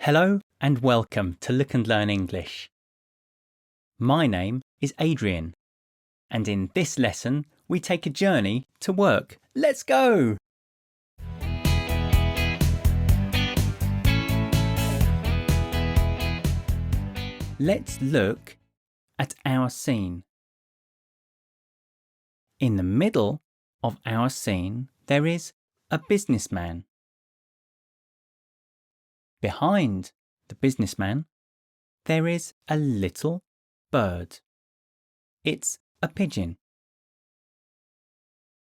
Hello and welcome to Look and Learn English. My name is Adrian, and in this lesson we take a journey to work. Let's go! Let's look at our scene. In the middle of our scene there is a businessman. Behind the businessman there is a little bird. It's a pigeon.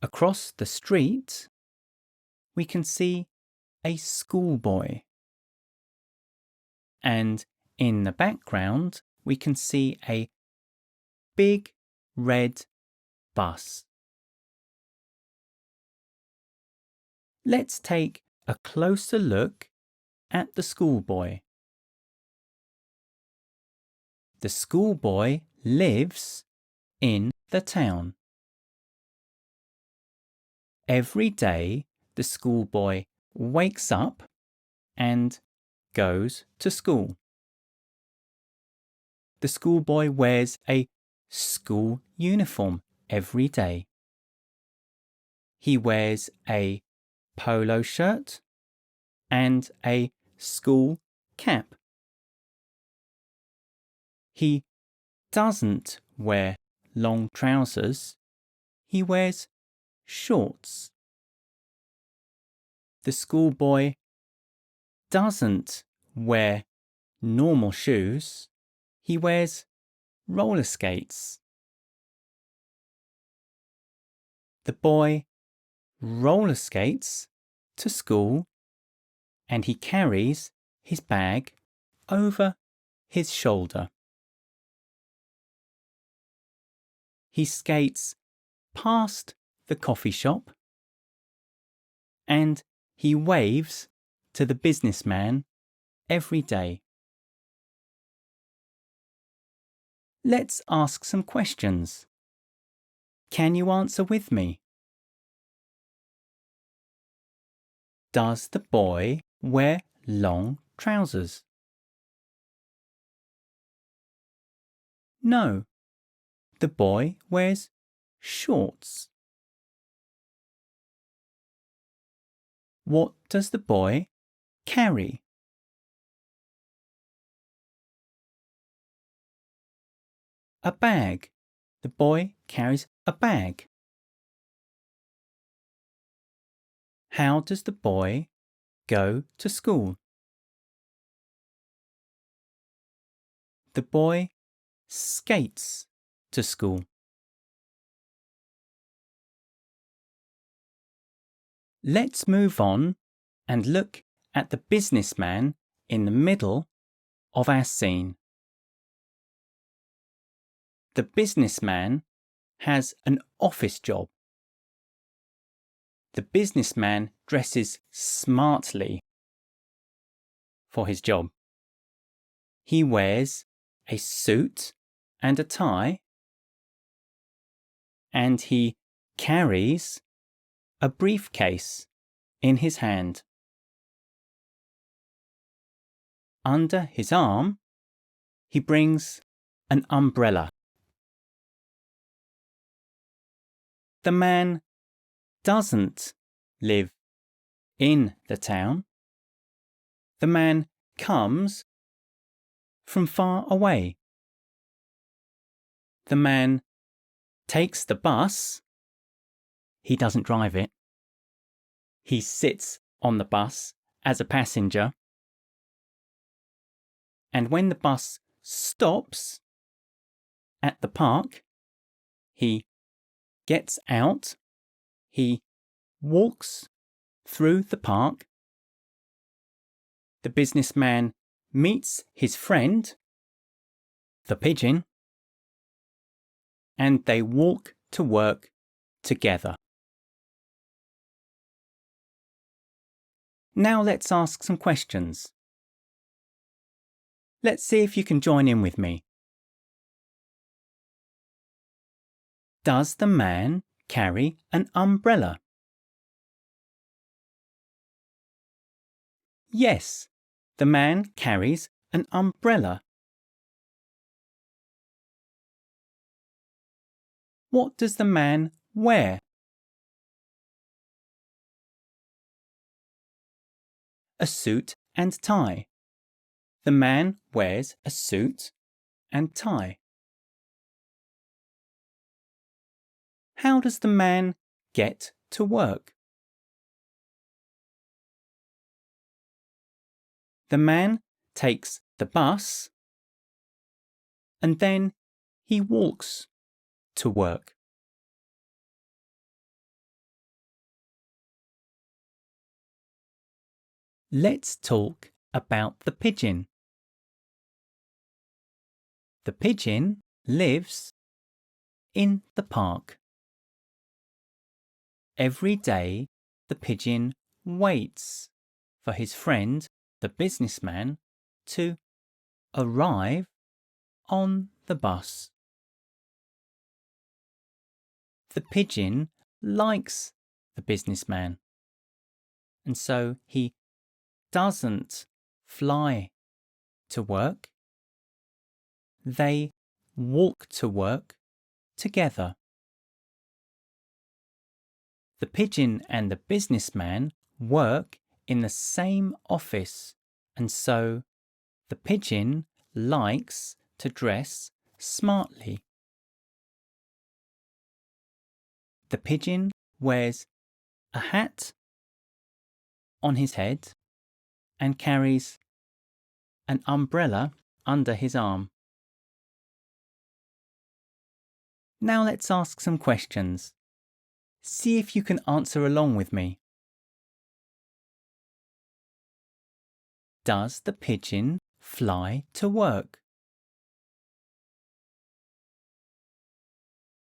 Across the street we can see a schoolboy. And in the background we can see a big red bus. Let's take a closer look at the schoolboy. The schoolboy lives in the town. Every day the schoolboy wakes up and goes to school. The schoolboy wears a school uniform every day. He wears a polo shirt and a school cap. He doesn't wear long trousers. He wears shorts. The schoolboy doesn't wear normal shoes. He wears roller skates. The boy roller skates to school and he carries his bag over his shoulder. He skates past the coffee shop and he waves to the businessman every day. Let's ask some questions. Can you answer with me? Does the boy wear long trousers? No, the boy wears shorts. What does the boy carry? A bag. The boy carries a bag. How does the boy go to school? The boy skates to school. Let's move on and look at the businessman in the middle of our scene. The businessman has an office job. The businessman dresses smartly for his job. He wears a suit and a tie, and he carries a briefcase in his hand. Under his arm, he brings an umbrella. The man doesn't live in the town. The man comes from far away. The man takes the bus. He doesn't drive it. He sits on the bus as a passenger. And when the bus stops at the park, he gets out. He walks through the park. The businessman meets his friend, the pigeon, and they walk to work together. Now let's ask some questions. Let's see if you can join in with me. Does the man carry an umbrella? Yes, The man carries an umbrella. What does the man wear? A suit and tie. The man wears a suit and tie. How does the man get to work? The man takes the bus and then he walks to work. Let's talk about the pigeon. The pigeon lives in the park. Every day, the pigeon waits for his friend, the businessman, to arrive on the bus. The pigeon likes the businessman, and so he doesn't fly to work. They walk to work together. The pigeon and the businessman work in the same office, and so the pigeon likes to dress smartly. The pigeon wears a hat on his head and carries an umbrella under his arm. Now let's ask some questions. See if you can answer along with me. Does the pigeon fly to work?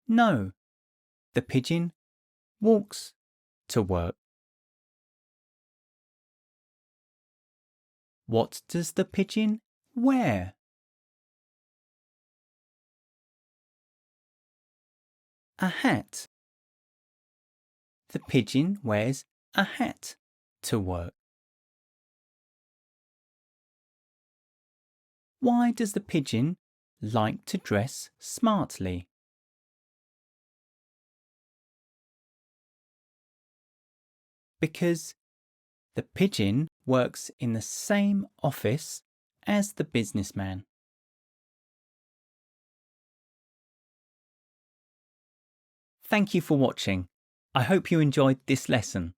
No, the pigeon walks to work. What does the pigeon wear? A hat. The pigeon wears a hat to work. Why does the pigeon like to dress smartly? Because the pigeon works in the same office as the businessman. Thank you for watching. I hope you enjoyed this lesson.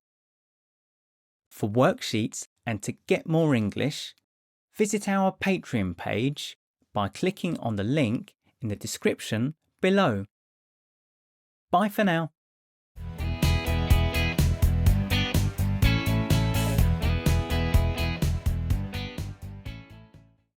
For worksheets and to get more English, visit our Patreon page by clicking on the link in the description below. Bye for now.